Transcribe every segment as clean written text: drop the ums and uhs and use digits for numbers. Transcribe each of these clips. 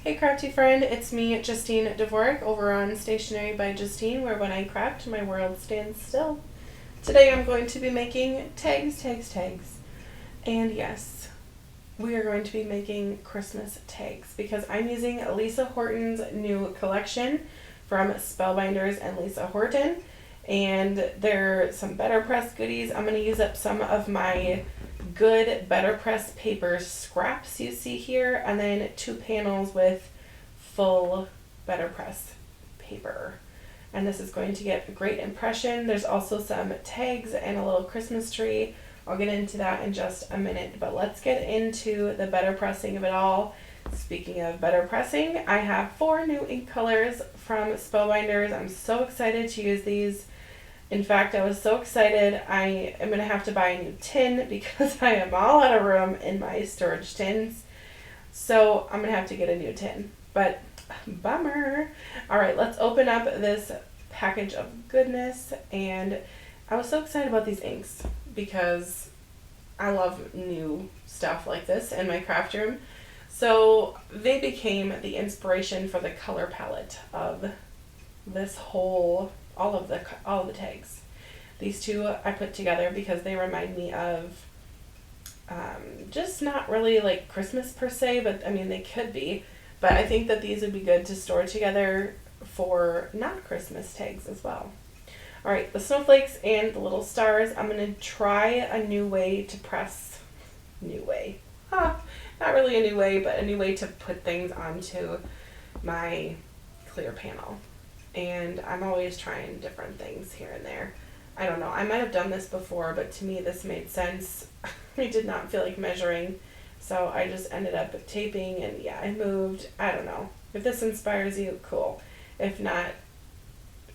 Hey crafty friend, it's me, Justine Dvorak, over on Stationery by Justine, where when I craft, my world stands still. Today I'm going to be making tags. And yes, we are going to be making Christmas tags because I'm using Lisa Horton's new collection from Spellbinders and Lisa Horton. And there are some BetterPress goodies. I'm going to use up some of my good BetterPress paper scraps you see here, and then 2 panels with full BetterPress paper. And this is going to get a great impression. There's also some tags and a little Christmas tree. I'll get into that in just a minute, but let's get into the better pressing of it all. Speaking of better pressing, I have 4 new ink colors from Spellbinders. I'm so excited to use these. In fact, I was so excited I am going to have to buy a new tin because I am all out of room in my storage tins. So I'm going to have to get a new tin. But bummer. Alright, let's open up this package of goodness. And I was so excited about these inks because I love new stuff like this in my craft room. So they became the inspiration for the color palette of this whole all of the tags. These 2 I put together because they remind me of just not really like Christmas per se, but I mean they could be. But I think that these would be good to store together for not Christmas tags as well. Alright, the snowflakes and the little stars. I'm going to try a new way to press. New way. Not really a new way, but a new way to put things onto my clear panel. And I'm always trying different things here and there. I don't know. I might have done this before, but to me this made sense. I did not feel like measuring, so I just ended up taping, and yeah, I moved. I don't know. If this inspires you, cool. If not,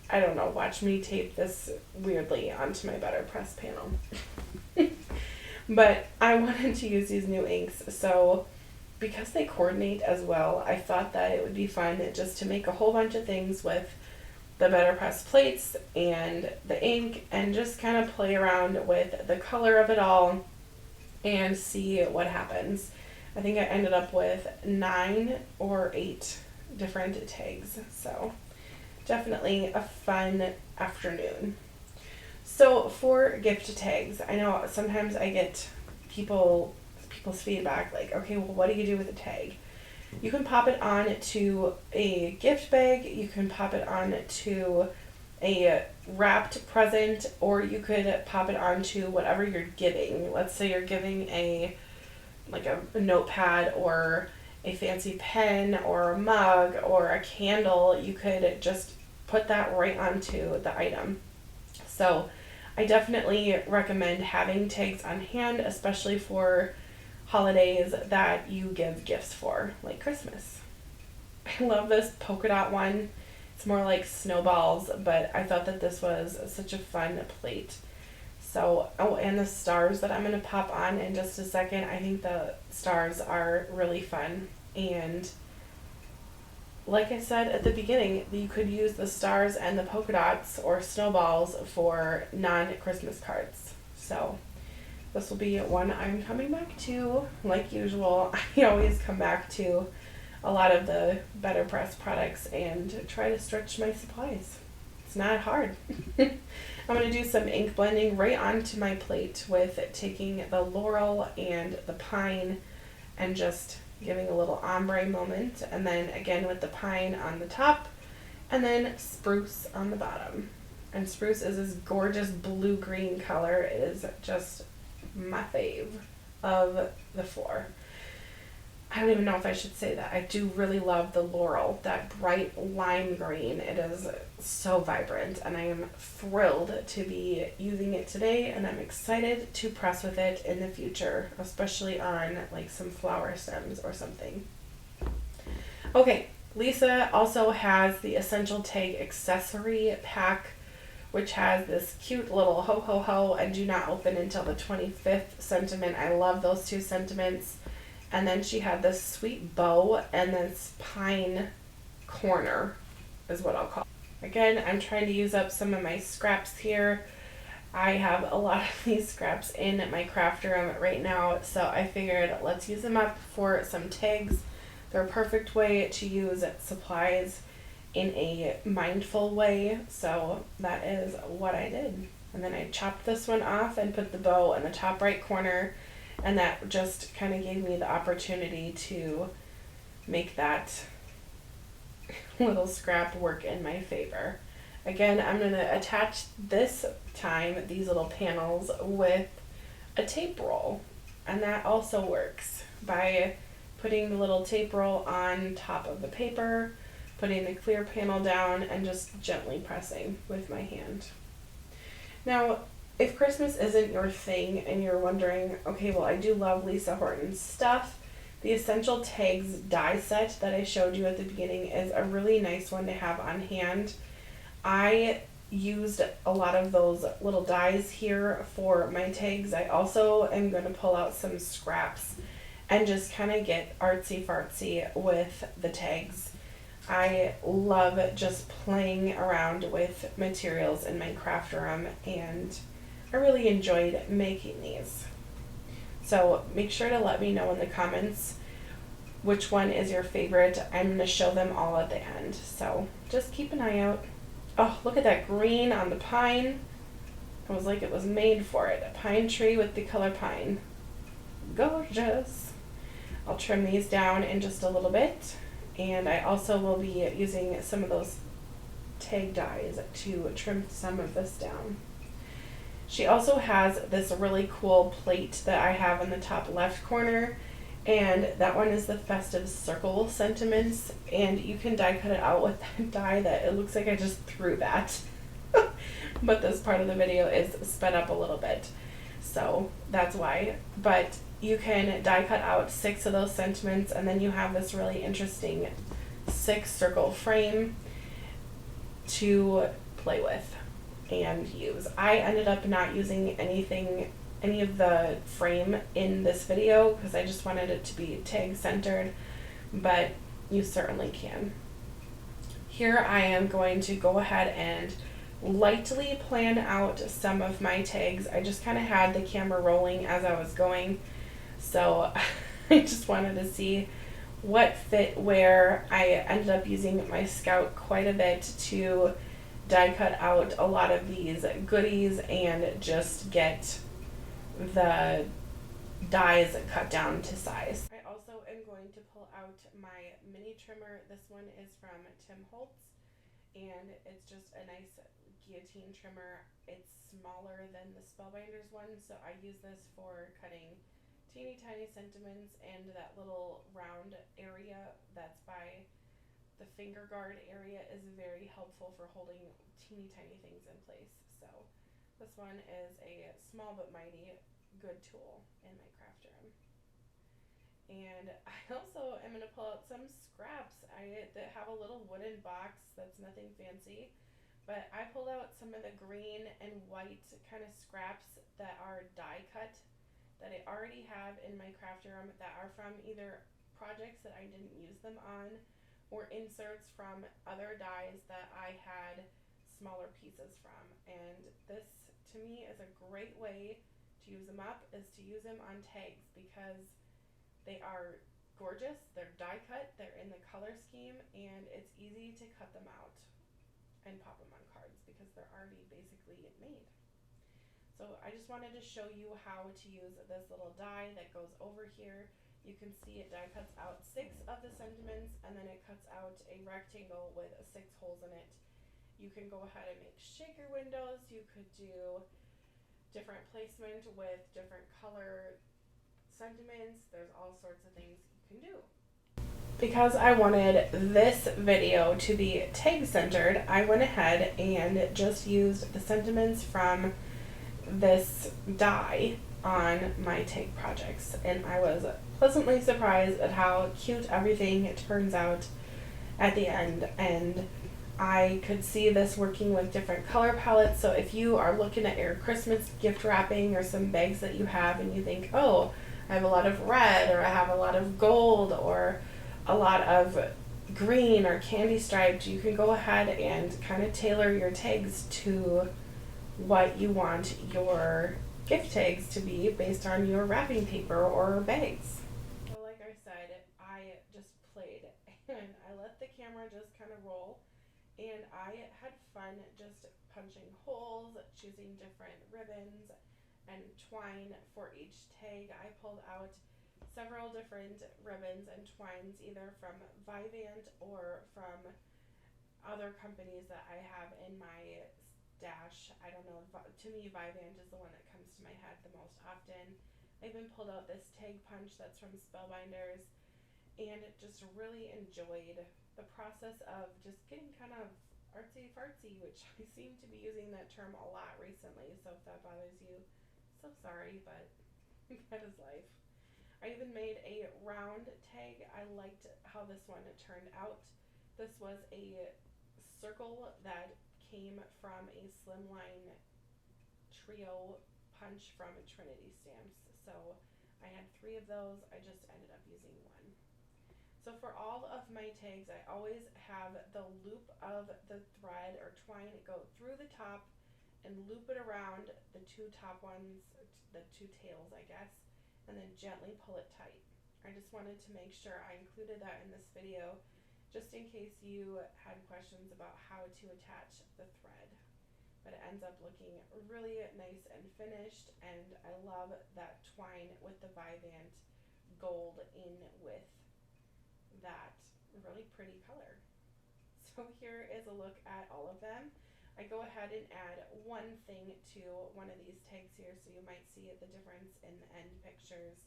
I don't know. Watch me tape this weirdly onto my BetterPress panel. But I wanted to use these new inks, so because they coordinate as well, I thought that it would be fun just to make a whole bunch of things with the BetterPress plates and the ink and just kind of play around with the color of it all and see what happens. I think I ended up with 9 or 8 different tags, so definitely a fun afternoon. So for gift tags, I know sometimes I get people's feedback like, okay, well, what do you do with a tag? You can pop it on to a gift bag, you can pop it on to a wrapped present, or you could pop it onto whatever you're giving. Let's say you're giving a notepad or a fancy pen or a mug or a candle. You could just put that right onto the item. So I definitely recommend having tags on hand, especially for holidays that you give gifts for, like Christmas. I love this polka dot one. It's more like snowballs, but I thought that this was such a fun plate. So, and the stars that I'm going to pop on in just a second. I think the stars are really fun. And like I said at the beginning, you could use the stars and the polka dots or snowballs for non-Christmas cards. So this will be one I'm coming back to. Like usual, I always come back to a lot of the BetterPress products and try to stretch my supplies. It's not hard. I'm going to do some ink blending right onto my plate with taking the laurel and the pine and just giving a little ombre moment, and then again with the pine on the top and then spruce on the bottom. And spruce is this gorgeous blue-green color. It is just my fave of the floor. I don't even know if I should say that. I do really love the laurel, that bright lime green. It is so vibrant, and I am thrilled to be using it today, and I'm excited to press with it in the future, especially on like some flower stems or something. Okay, Lisa also has the Essential Tag Accessory Pack, which has this cute little ho ho ho and do not open until the 25th sentiment. I love those 2 sentiments. And then she had this sweet bow and this pine corner is what I'll call it. Again, I'm trying to use up some of my scraps here. I have a lot of these scraps in my craft room right now, so I figured let's use them up for some tags They're a perfect way to use supplies in a mindful way, so that is what I did. And then I chopped this one off and put the bow in the top right corner, and that just kind of gave me the opportunity to make that little scrap work in my favor. Again, I'm going to attach this time these little panels with a tape roll, and that also works by putting the little tape roll on top of the paper, putting the clear panel down, and just gently pressing with my hand. Now, if Christmas isn't your thing and you're wondering, okay, well, I do love Lisa Horton's stuff, the Essential Tags die set that I showed you at the beginning is a really nice one to have on hand. I used a lot of those little dies here for my tags. I also am going to pull out some scraps and just kind of get artsy fartsy with the tags. I love just playing around with materials in my craft room, and I really enjoyed making these. So make sure to let me know in the comments which one is your favorite. I'm going to show them all at the end, so just keep an eye out. Oh, look at that green on the pine. It was like it was made for it. A pine tree with the color pine. Gorgeous. I'll trim these down in just a little bit, and I also will be using some of those tag dies to trim some of this down. She also has this really cool plate that I have in the top left corner, and that one is the Festive Circle Sentiments, and you can die cut it out with that die that it looks like I just threw that. But this part of the video is sped up a little bit, so that's why. But you can die cut out 6 of those sentiments, and then you have this really interesting 6 circle frame to play with and use. I ended up not using any of the frame in this video because I just wanted it to be tag centered, but you certainly can. Here I am going to go ahead and lightly plan out some of my tags. I just kind of had the camera rolling as I was going, so I just wanted to see what fit where. I ended up using my Scout quite a bit to die cut out a lot of these goodies and just get the dies cut down to size. I also am going to pull out my mini trimmer. This one is from Tim Holtz, and it's just a nice guillotine trimmer. It's smaller than the Spellbinders one, so I use this for cutting teeny tiny sentiments, and that little round area that's by the finger guard area is very helpful for holding teeny tiny things in place. So this one is a small but mighty good tool in my craft room. And I also am going to pull out some scraps. That have a little wooden box that's nothing fancy, but I pulled out some of the green and white kind of scraps that are die cut that I already have in my craft room that are from either projects that I didn't use them on or inserts from other dies that I had smaller pieces from. And this to me is a great way to use them up, is to use them on tags because they are gorgeous, they're die cut, they're in the color scheme, and it's easy to cut them out and pop them on cards because they're already basically made. So I just wanted to show you how to use this little die that goes over here. You can see it die cuts out 6 of the sentiments, and then it cuts out a rectangle with 6 holes in it. You can go ahead and make shaker windows. You could do different placement with different color sentiments. There's all sorts of things you can do. Because I wanted this video to be tag centered, I went ahead and just used the sentiments from this die on my tag projects, and I was pleasantly surprised at how cute everything turns out at the end. And I could see this working with different color palettes, so if you are looking at your Christmas gift wrapping or some bags that you have and you think, oh, I have a lot of red, or I have a lot of gold, or a lot of green or candy striped, you can go ahead and kind of tailor your tags to what you want your gift tags to be based on your wrapping paper or bags. So like I said, I just played and I let the camera just kind of roll. And I had fun just punching holes, choosing different ribbons and twine for each tag. I pulled out several different ribbons and twines, either from Vivant or from other companies that I have in my stash. I don't know, to me Vivant is the one that comes to my head the most often. I even pulled out this tag punch that's from Spellbinders, and just really enjoyed the process of just getting kind of artsy fartsy, which I seem to be using that term a lot recently, so if that bothers you, so sorry, but that is life. I even made a round tag. I liked how this one turned out. This was a circle that came from a slimline trio punch from Trinity Stamps. So I had 3 of those. I just ended up using 1. So for all of my tags, I always have the loop of the thread or twine go through the top and loop it around the 2 top ones, the 2 tails, I guess, and then gently pull it tight. I just wanted to make sure I included that in this video, just in case you had questions about how to attach the thread. But it ends up looking really nice and finished, and I love that twine with the Vivant gold in with that really pretty color. So here is a look at all of them. I go ahead and add one thing to one of these tags here, so you might see the difference in the end pictures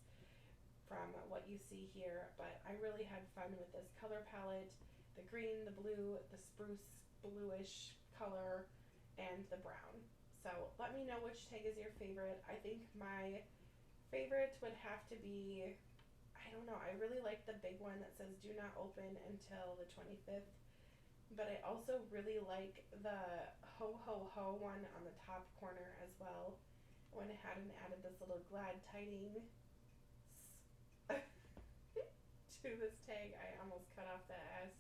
from what you see here, but I really had fun with this color palette, the green, the blue, the spruce bluish color, and the brown. So let me know which tag is your favorite. I think my favorite would have to be, I don't know, I really like the big one that says do not open until the 25th, but I also really like the ho ho ho one on the top corner as well. I went ahead and added this little glad tidings to this tag. I almost cut off the S,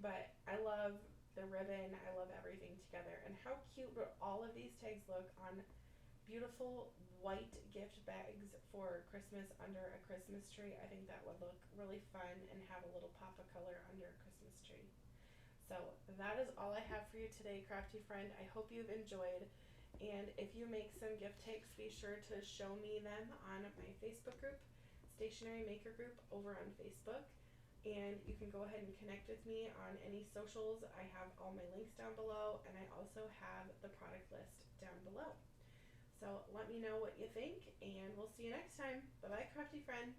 but I love the ribbon, I love everything together, and how cute would all of these tags look on beautiful white gift bags for Christmas under a Christmas tree. I think that would look really fun and have a little pop of color under a Christmas tree. So that is all I have for you today, crafty friend. I hope you've enjoyed, and if you make some gift tags, be sure to show me them on my Facebook group, Stationery Maker Group over on Facebook. And you can go ahead and connect with me on any socials. I have all my links down below, and I also have the product list down below. So let me know what you think, and we'll see you next time. Bye bye, crafty friend.